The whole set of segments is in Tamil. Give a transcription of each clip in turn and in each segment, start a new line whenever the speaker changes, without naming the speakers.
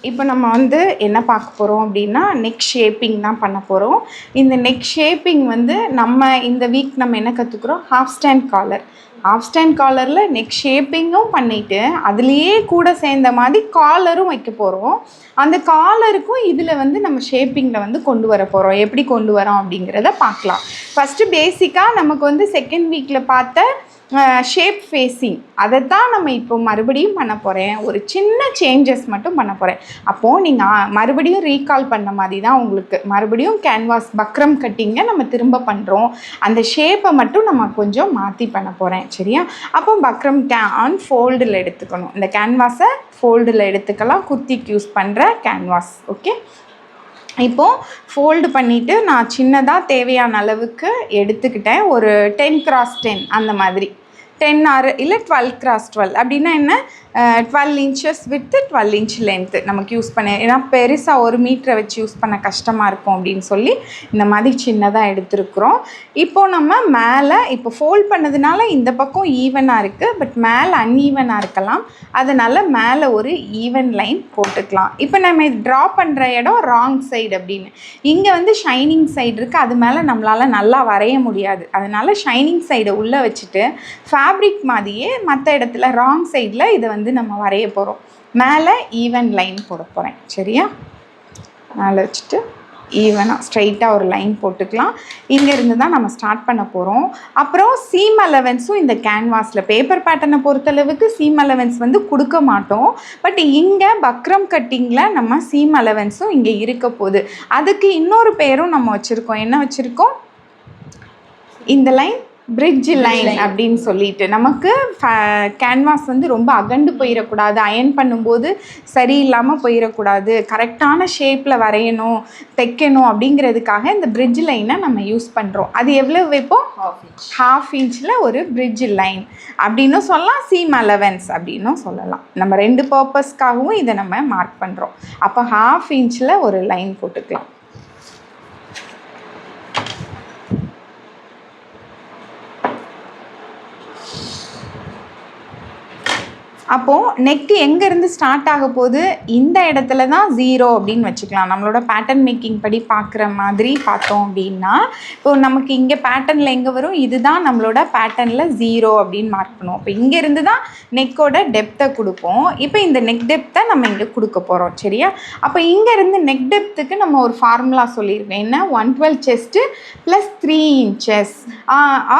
இப்போ நம்ம வந்து என்ன பார்க்க போகிறோம் அப்படின்னா நெக் ஷேப்பிங் தான் பண்ண போகிறோம். இந்த நெக் ஷேப்பிங் வந்து நம்ம இந்த வீக் நம்ம என்ன கற்றுக்குறோம், half stand collar. Half stand காலரில் நெக் ஷேப்பிங்கும் பண்ணிவிட்டு அதுலேயே கூட சேர்ந்த மாதிரி காலரும் வைக்க போகிறோம். அந்த காலருக்கும் இதில் வந்து நம்ம ஷேப்பிங்கில் வந்து கொண்டு வர போகிறோம். எப்படி கொண்டு வரோம் அப்படிங்கிறத பார்க்கலாம். ஃபஸ்ட்டு பேசிக்காக நமக்கு வந்து செகண்ட் வீக்கில் பார்த்த ஷேப் ஃபேஸிங் அதை தான் நம்ம இப்போ மறுபடியும் பண்ண போகிறேன். ஒரு சின்ன சேஞ்சஸ் மட்டும் பண்ண போகிறேன். அப்போது நீங்கள் மறுபடியும் ரீகால் பண்ண மாதிரி தான் உங்களுக்கு மறுபடியும் கேன்வாஸ் பக்ரம் கட்டிங்கை நம்ம திரும்ப பண்ணுறோம். அந்த ஷேப்பை மட்டும் நம்ம கொஞ்சம் மாற்றி பண்ண போகிறேன். சரியா? அப்போ பக்ரம் ஃபோல்டில் எடுத்துக்கணும். இந்த கேன்வாஸை ஃபோல்டில் எடுத்துக்கலாம். குர்த்திக்கு யூஸ் பண்ணுற கேன்வாஸ். ஓகே, இப்போது ஃபோல்டு பண்ணிவிட்டு நான் சின்னதாக தேவையான அளவுக்கு எடுத்துக்கிட்டேன். ஒரு 10x10 அந்த மாதிரி 10 ஆர் இல்லை 12x12 அப்படின்னா என்ன, 12 இன்ச்சஸ் வித்து 12 இன்ச் லென்த்து நமக்கு யூஸ் பண்ண. ஏன்னா பெருசாக 1 மீட்டரை வச்சு யூஸ் பண்ண கஷ்டமாக இருக்கும் அப்படின்னு சொல்லி இந்த மாதிரி சின்னதாக எடுத்துருக்குறோம். இப்போது நம்ம மேலே இப்போ ஃபோல்ட் பண்ணதுனால இந்த பக்கம் ஈவனாக இருக்குது, பட் மேலே அன்ஈவனாக இருக்கலாம். அதனால் மேலே ஒரு ஈவன் லைன் போட்டுக்கலாம். இப்போ நம்ம இது ட்ரா பண்ணுற இடம் ராங் சைடு அப்படின்னு. இங்கே வந்து ஷைனிங் சைடு இருக்குது, அது மேலே நம்மளால் நல்லா வரைய முடியாது. அதனால் ஷைனிங் சைடை உள்ளே வச்சுட்டு ஃபேப்ரிக் மாதிரியே மற்ற இடத்துல ராங் சைடில் இதை வந்து நம்ம வரைய போகிறோம். மேலே ஈவன் லைன் போட போகிறேன். சரியா? மேலே வச்சுட்டு ஈவனாக ஸ்ட்ரைட்டாக ஒரு லைன் போட்டுக்கலாம். இங்கேருந்து தான் நம்ம ஸ்டார்ட் பண்ண போகிறோம். அப்புறம் சீம் அலவன்ஸும் இந்த கேன்வாஸில் பேப்பர் பேட்டர்னை பொறுத்தளவுக்கு சீம் அலவன்ஸ் வந்து கொடுக்க மாட்டோம். பட் இங்கே பக்ரம் கட்டிங்கில் நம்ம சீம் அலவன்ஸும் இங்கே இருக்க போகுது. அதுக்கு இன்னொரு பேரும் நம்ம வச்சுருக்கோம். என்ன வச்சுருக்கோம்? இந்த லைன் பிரிட்ஜ் லைன் அப்படின்னு சொல்லிட்டு. நமக்கு கேன்வாஸ் வந்து ரொம்ப அகண்டு போயிடக்கூடாது, அயன் பண்ணும்போது சரியில்லாமல் போயிடக்கூடாது, கரெக்டான ஷேப்பில் வரையணும் தைக்கணும் அப்படிங்கிறதுக்காக இந்த பிரிட்ஜ் லைனை நம்ம யூஸ் பண்ணுறோம். அது எவ்வளோ வைப்போம்? ஹாஃப் இன்ச்சில் ஒரு பிரிட்ஜ் லைன் அப்படின்னும் சொல்லலாம், சீம் அலவன்ஸ் அப்படின்னும் சொல்லலாம். நம்ம 2 பர்பஸ்க்காகவும் இதை நம்ம மார்க் பண்ணுறோம். அப்போ ஹாஃப் இன்ச்சில் ஒரு லைன் போட்டுக்கலாம். அப்போது நெக்கு எங்கேருந்து ஸ்டார்ட் ஆக போகுது, இந்த இடத்துல தான் 0 அப்படின்னு வச்சுக்கலாம். நம்மளோட பேட்டர்ன் மேக்கிங் படி பார்க்குற மாதிரி பார்த்தோம் அப்படின்னா, இப்போ நமக்கு இங்கே பேட்டர்னில் எங்கே வரும், இதுதான் நம்மளோட பேட்டர்னில் 0 அப்படின்னு மார்க் பண்ணுவோம். இப்போ இங்கேருந்து தான் நெக்கோட டெப்த்தை கொடுப்போம். இப்போ இந்த நெக் டெப்த்தை நம்ம இங்கே கொடுக்க போகிறோம். சரியா? அப்போ இங்கேருந்து நெக் டெப்த்துக்கு நம்ம ஒரு ஃபார்முலா சொல்லியிருக்கேன். என்ன? 112 chest plus 3 inches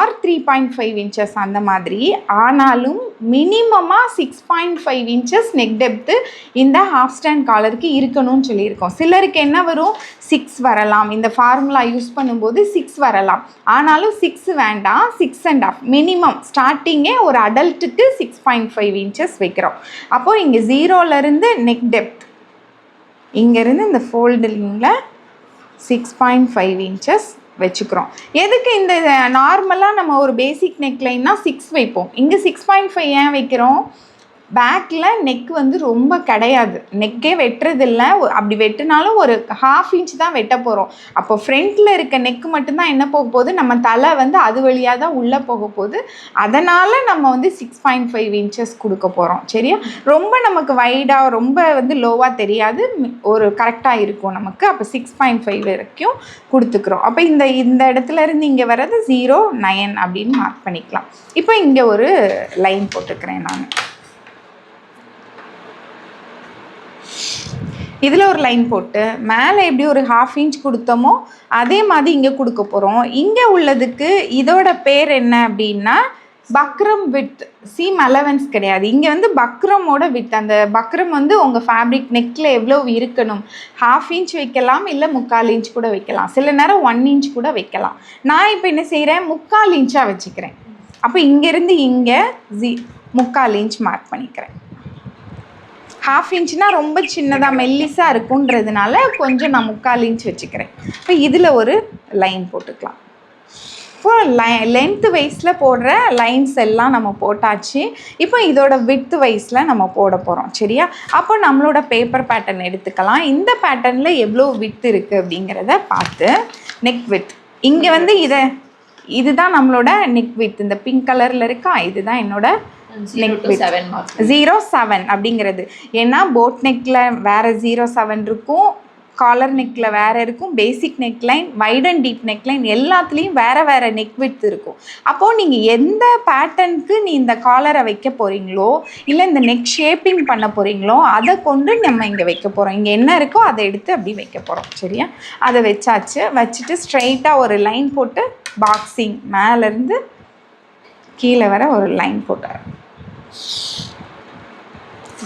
R 3.5 inches அந்த மாதிரி. ஆனாலும் மினிமமாக 6.5 இன்ச்சஸ் நெக் டெப்த்து இந்த ஹாஃப் ஸ்டாண்ட் காலருக்கு இருக்கணும்னு சொல்லியிருக்கோம். சிலருக்கு என்ன வரும், 6 வரலாம். இந்த ஃபார்முலா யூஸ் பண்ணும்போது 6 வரலாம். ஆனாலும் 6 வேண்டாம், 6.5 மினிமம். ஸ்டார்டிங்கே ஒரு அடல்ட்டுக்கு 6.5 இன்ச்சஸ் வைக்கிறோம். அப்போது இங்கே 0லேருந்து நெக் டெப்த், இங்கேருந்து இந்த ஃபோல்டிங்கில் 6.5 இன்ச்சஸ் வச்சுக்கிறோம். எதுக்கு இந்த நார்மலாக நம்ம ஒரு பேசிக் நெக் லைன்னா 6 வைப்போம். இங்கே 6.5 ஏன் வைக்கிறோம்? பேக்கில் நெக் வந்து ரொம்ப கிடையாது, நெக்கே வெட்டுறதில்ல. அப்படி வெட்டினாலும் ஒரு ஹாஃப் இன்ச் தான் வெட்ட போகிறோம். அப்போ ஃப்ரண்ட்டில் இருக்க நெக்கு மட்டும்தான் என்ன போக போகுது, நம்ம தலை வந்து அது வழியாக தான் உள்ளே போக போகுது. அதனால் நம்ம வந்து 6.5 இன்ச்சஸ் கொடுக்க போகிறோம். சரியா? ரொம்ப நமக்கு வைடாக ரொம்ப வந்து லோவாக தெரியாது, ஒரு கரெக்டாக இருக்கும் நமக்கு. அப்போ 6.5 வரைக்கும் கொடுத்துக்கிறோம். அப்போ இந்த இடத்துல இருந்து இங்கே வர்றது 0.9 அப்படின்னு மார்க் பண்ணிக்கலாம். இப்போ இங்கே ஒரு லைன் போட்டுக்கிறேன் நான். இதில் ஒரு லைன் போட்டு மேலே எப்படி ஒரு ஹாஃப் இன்ச் கொடுத்தோமோ அதே மாதிரி இங்கே கொடுக்க போகிறோம். இங்கே உள்ளதுக்கு இதோட பேர் என்ன அப்படின்னா பக்ரம் வித், சீம் அலவன்ஸ் கிடையாது. இங்கே வந்து பக்ரமோட வித். அந்த பக்ரம் வந்து உங்கள் ஃபேப்ரிக் நெக்கில் எவ்வளோ இருக்கணும், ஹாஃப் இன்ச் வைக்கலாம், இல்லை 3/4 இன்ச் கூட வைக்கலாம், சில நேரம் 1 இன்ச் கூட வைக்கலாம். நான் இப்போ என்ன செய்கிறேன், 3/4 இன்ச்சாக வச்சுக்கிறேன். அப்போ இங்கேருந்து இங்கே 3/4 இன்ச் மார்க் பண்ணிக்கிறேன். ஹாஃப் இன்ச்னால் ரொம்ப சின்னதாக மெல்லிஸாக இருக்குன்றதுனால கொஞ்சம் நான் 3/4 இன்ச் வச்சுக்கிறேன். இப்போ இதில் ஒரு லைன் போட்டுக்கலாம். இப்போ லென்த்து வைஸில் போடுற லைன்ஸ் எல்லாம் நம்ம போட்டாச்சு. இப்போ இதோட விட்த் வைஸில் நம்ம போட போகிறோம். சரியா? அப்போ நம்மளோட பேப்பர் பேட்டர்ன் எடுத்துக்கலாம். இந்த பேட்டர்னில் எவ்வளோ விட்த் இருக்குது அப்படிங்கிறத பார்த்து நெக் விட்த் இங்கே வந்து இதுதான் நம்மளோட நெக் விட்த். இந்த பிங்க் கலரில் இருக்கா, இதுதான் என்னோட நெக் வித் 0.7 அப்படிங்கிறது. ஏன்னா போட் நெக்கில் வேறு 0.7 இருக்கும், காலர் நெக்கில் வேறு இருக்கும், basic neck line, wide and deep neck line எல்லாத்துலேயும் வேறு வேறு நெக் வித் இருக்கும். அப்போது நீங்கள் எந்த பேட்டர்னுக்கு இந்த காலரை வைக்க போகிறீங்களோ இல்லை இந்த நெக் ஷேப்பிங் பண்ண போகிறீங்களோ அதை கொண்டு நம்ம இங்கே வைக்க போகிறோம். இங்கே என்ன இருக்கோ அதை எடுத்து அப்படி வைக்க போகிறோம். சரியா? அதை வச்சாச்சு. வச்சுட்டு ஸ்ட்ரைட்டாக ஒரு லைன் போட்டு பாக்ஸிங் மேலேருந்து கீழே வர ஒரு லைன் போட்டார்.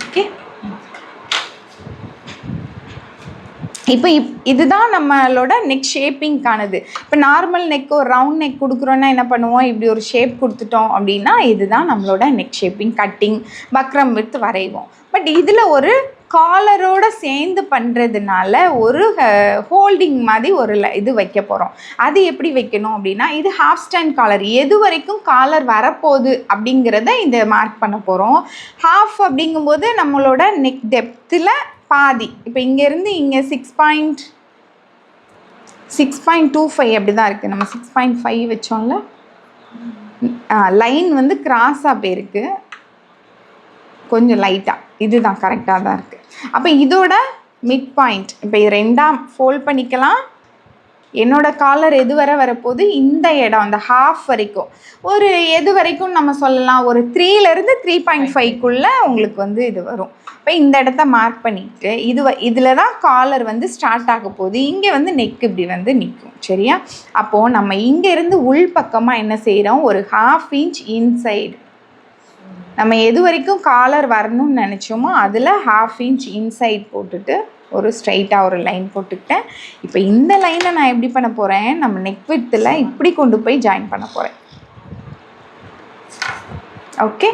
ஓகே, இப்போ இதுதான் நம்மளோட நெக் ஷேப்பிங்கானது. இப்போ நார்மல் நெக் ஒரு ரவுண்ட் நெக் கொடுக்குறோன்னா என்ன பண்ணுவோம், இப்படி ஒரு ஷேப் கொடுத்துட்டோம் அப்படின்னா இதுதான் நம்மளோட நெக் ஷேப்பிங். கட்டிங் பக்ரம் வித் வரைவோம். பட் இதில் ஒரு காலரோடு சேர்ந்து பண்ணுறதுனால ஒரு ஹோல்டிங் மாதிரி ஒரு இது வைக்க போகிறோம். அது எப்படி வைக்கணும் அப்படின்னா, இது ஹாஃப் ஸ்டாண்ட் காலர். எது வரைக்கும் காலர் வரப்போகுது அப்படிங்கிறத இதை மார்க் பண்ண போகிறோம். ஹாஃப் அப்படிங்கும்போது நம்மளோட நெக் டெப்த்தில் பாதி. இப்போ இங்கேருந்து இங்கே 6.25 அப்படி தான் இருக்குது. நம்ம 6.5 வச்சோம்ல, லைன் வந்து கிராஸாக போயிருக்கு கொஞ்சம் லைட்டாக. இதுதான் கரெக்டாக தான் இருக்குது. அப்போ இதோட மிட் பாயிண்ட் இப்போ இது ரெண்டாம் ஃபோல்ட் பண்ணிக்கலாம். என்னோடய காலர் எது வரை வரப்போகுது, இந்த இடம் அந்த ஹாஃப் வரைக்கும், ஒரு எது வரைக்கும் நம்ம சொல்லலாம், ஒரு 3லேருந்து 3.5க்குள்ளே உங்களுக்கு வந்து இது வரும். இப்போ இந்த இடத்த மார்க் பண்ணிவிட்டு இதில் தான் காலர் வந்து ஸ்டார்ட் ஆக போகுது. இங்கே வந்து நெக் இப்படி வந்து நிற்கும். சரியா? அப்போது நம்ம இங்கேருந்து உள் பக்கமாக என்ன செய்கிறோம், ஒரு 1/2 இன்ச் இன்சைடு, நம்ம எது வரைக்கும் காலர் வரணும்னு நினச்சோமோ அதில் 1/2 இன்ச் இன்சைட் போட்டுட்டு ஒரு ஸ்ட்ரைட்டாக ஒரு லைன் போட்டுக்கிட்டேன். இப்போ இந்த லைனை நான் எப்படி பண்ண போகிறேன், நம்ம நெக் வித்தில் இப்படி கொண்டு போய் ஜாயின் பண்ண போகிறேன். ஓகே,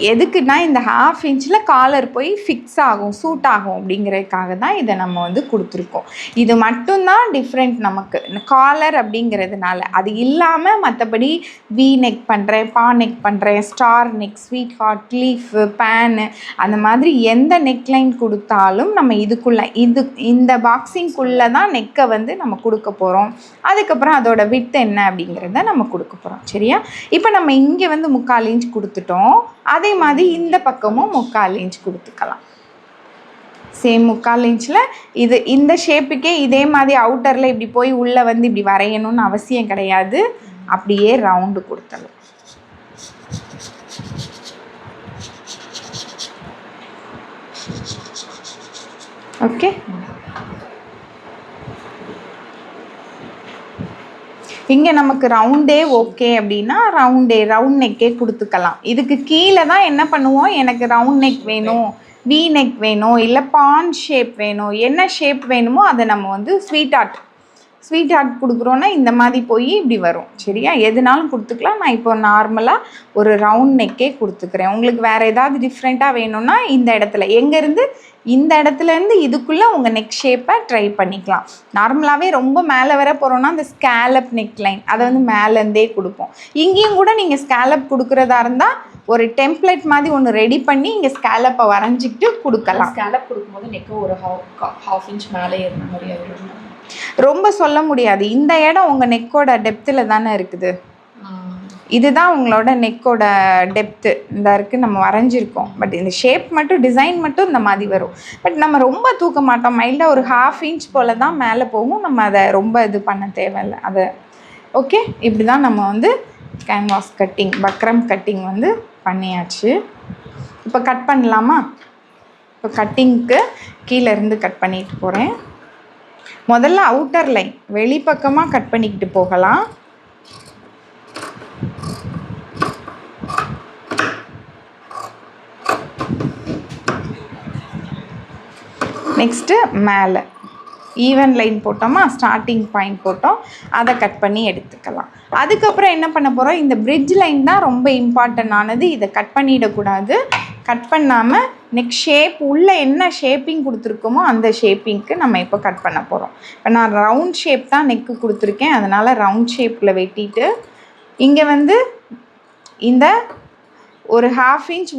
எதுக்குன்னா இந்த 1/2 இன்ச்சில் காலர் போய் ஃபிக்ஸ் ஆகும், சூட் ஆகும் அப்படிங்கிறதுக்காக தான் இதை நம்ம வந்து கொடுத்துருக்கோம். இது மட்டும்தான் டிஃப்ரெண்ட் நமக்கு காலர் அப்படிங்கிறதுனால. அது இல்லாமல் மற்றபடி வி நெக் பண்ணுறேன், பா நெக் பண்ணுறேன், star neck, sweetheart, leaf, பேனு, அந்த மாதிரி எந்த நெக் லைன் கொடுத்தாலும் நம்ம இதுக்குள்ளே இந்த பாக்ஸிங்குள்ளே தான் நெக்கை வந்து நம்ம கொடுக்க போகிறோம். அதுக்கப்புறம் அதோட விட்த் என்ன அப்படிங்கிறத நம்ம கொடுக்க போகிறோம். சரியா? இப்போ நம்ம இங்கே வந்து 3/4 இன்ச் கொடுத்துட்டோம். அதே மாதிரி இந்த பக்கமும் 3/4 இன்ச் கொடுத்துக்கலாம். சேம் 3/4 இன்ச்சில் இந்த ஷேப்புக்கே இதே மாதிரி அவுட்டரில் இப்படி போய் உள்ளே வந்து இப்படி வரையணும்னு அவசியம் கிடையாது. அப்படியே ரவுண்டு கொடுத்தலாம். ஓகே, இங்கே நமக்கு ரவுண்டே ஓகே அப்படின்னா ரவுண்ட் நெக்கே கொடுத்துக்கலாம். இதுக்கு கீழே தான் என்ன பண்ணுவோம், எனக்கு ரவுண்ட் நெக் வேணும், வி நெக் வேணும், இல்லை பான் ஷேப் வேணும், என்ன ஷேப் வேணுமோ அதை நம்ம வந்து ஸ்வீட் ஹார்ட் கொடுக்குறோன்னா இந்த மாதிரி போய் இப்படி வரும். சரியா? எதுனாலும் கொடுத்துக்கலாம். நான் இப்போ நார்மலாக ஒரு ரவுண்ட் நெக்கே கொடுத்துக்கிறேன். உங்களுக்கு வேறு ஏதாவது டிஃப்ரெண்ட்டாக வேணும்னா இந்த இடத்துல எங்கேருந்து இந்த இடத்துலேருந்து இதுக்குள்ளே உங்கள் நெக் ஷேப்பை ட்ரை பண்ணிக்கலாம். நார்மலாகவே ரொம்ப மேலே வர போகிறோன்னா அந்த ஸ்கேலப் நெக் லைன் அதை வந்து மேலேருந்தே கொடுப்போம். இங்கேயும் கூட நீங்கள் ஸ்கேலப் கொடுக்குறதா இருந்தால் ஒரு டெம்ப்ளேட் மாதிரி ஒன்று ரெடி பண்ணி இங்கே ஸ்கேலப்பை வரைஞ்சிக்கிட்டு கொடுக்கலாம்.
ஸ்கேலப் கொடுக்கும்போது நெக்கு ஒரு ஹாஃப் இன்ச் மேலே ஏறின மாதிரி ஆகிடும்.
ரொம்ப சொல்ல முடியாது. இந்த இடம் உங்கள் நெக்கோட டெப்த்தில் தானே இருக்குது. இதுதான் உங்களோட நெக்கோட டெப்த்து இந்த இருக்குது, நம்ம வரைஞ்சிருக்கோம். பட் இந்த ஷேப் மட்டும், டிசைன் மட்டும் இந்த மாதிரி வரும். பட் நம்ம ரொம்ப தூக்க மாட்டோம். மைல்டாக ஒரு 1/2 இன்ச் போல் தான் மேலே போகும். நம்ம அதை ரொம்ப இது பண்ண தேவையில்லை. அதை ஓகே, இப்படி தான் நம்ம வந்து கேன்வாஸ் கட்டிங், பக்ரம் கட்டிங் வந்து பண்ணியாச்சு. இப்போ கட் பண்ணலாமா? இப்போ கட்டிங்க்கு கீழே இருந்து கட் பண்ணிட்டு போகிறேன். முதல்ல அவுட்டர் லைன் வெளிப்பக்கமாக கட் பண்ணிக்கிட்டு போகலாம். நெக்ஸ்ட்டு மேலே ஈவன் லைன் போட்டோமா, ஸ்டார்டிங் பாயிண்ட் போட்டோம், அதை கட் பண்ணி எடுத்துக்கலாம். அதுக்கப்புறம் என்ன பண்ண போகிறோம், இந்த பிரிட்ஜ் லைன் தான் ரொம்ப இம்பார்ட்டன்டானது. இதை கட் பண்ணிடக்கூடாது. கட் பண்ணாமல் நெக்ஸ்ட் ஷேப் உள்ளே என்ன ஷேப்பிங் கொடுத்துருக்கோமோ அந்த ஷேப்பிங்க்கு நம்ம இப்போ கட் பண்ண போகிறோம். இப்போ நான் ரவுண்ட் ஷேப் தான் நெக்கு கொடுத்துருக்கேன். அதனால் ரவுண்ட் ஷேப்பில் வெட்டிட்டு இங்கே வந்து இந்த ஒரு 1/2 இன்ச்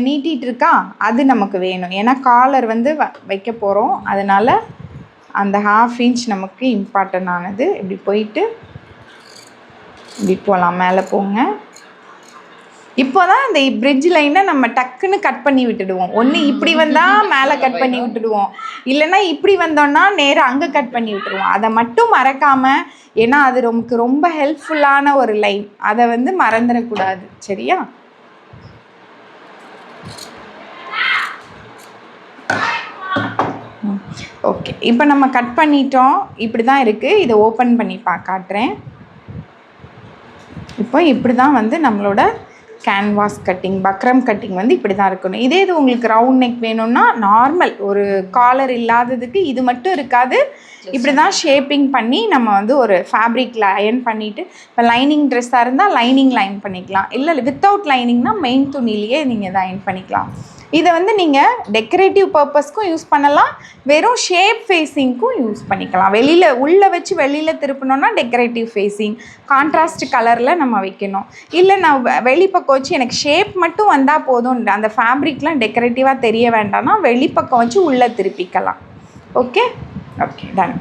நீட்டிகிட்டு இருக்கா, அது நமக்கு வேணும். ஏன்னா காலர் வந்து வைக்க போகிறோம். அதனால் அந்த 1/2 இன்ச் நமக்கு இம்பார்ட்டன்டானது. இப்படி போயிட்டு இப்படி போகலாம், மேலே போங்க. இப்போ தான் இந்த பிரிட்ஜ் லைனை நம்ம டக்குன்னு கட் பண்ணி விட்டுடுவோம். ஒன்று இப்படி வந்தால் மேலே கட் பண்ணி விட்டுடுவோம், இல்லைன்னா இப்படி வந்தோன்னா நேராக அங்கே கட் பண்ணி விட்டுருவோம். அதை மட்டும் மறக்காமல், ஏன்னா அது நமக்கு ரொம்ப ஹெல்ப்ஃபுல்லான ஒரு லைன், அதை வந்து மறந்துடக்கூடாது. சரியா? ஓகே, இப்போ நம்ம கட் பண்ணிட்டோம். இப்படி தான் இருக்குது. இதை ஓப்பன் பண்ணி காட்டுறேன். இப்போ இப்படி தான் வந்து நம்மளோட கேன்வாஸ் கட்டிங், பக்ரம் கட்டிங் வந்து இப்படி தான் இருக்கணும். இதே இது உங்களுக்கு ரவுண்ட் நெக் வேணும்னா நார்மல் ஒரு காலர் இல்லாததுக்கு இது மட்டும் இருக்காது. இப்படி தான் ஷேப்பிங் பண்ணி நம்ம வந்து ஒரு ஃபேப்ரிக்கில் அயர்ன் பண்ணிவிட்டு, இப்போ லைனிங் ட்ரெஸ்ஸாக இருந்தால் லைனிங் லைன் பண்ணிக்கலாம், இல்லை வித்தவுட் லைனிங்னா மெயின் துணிலேயே நீங்கள் இதை அயர்ன் பண்ணிக்கலாம். இதை வந்து நீங்கள் டெக்கரேட்டிவ் பர்பஸ்க்கும் யூஸ் பண்ணலாம், வெறும் ஷேப் ஃபேஸிங்க்கும் யூஸ் பண்ணிக்கலாம். வெளியில் உள்ளே வச்சு வெளியில் திருப்பினோன்னா டெக்கரேட்டிவ் ஃபேஸிங், கான்ட்ராஸ்ட் கலரில் நம்ம வைக்கணும். இல்லை நான் வெளிப்பக்கம் வச்சு எனக்கு ஷேப் மட்டும் வந்தால் போதும், அந்த ஃபேப்ரிக்லாம் டெக்கரேட்டிவாக தெரிய வேண்டாம்னா வெளிப்பக்கம் வச்சு உள்ளே திருப்பிக்கலாம். Okay okay, ton.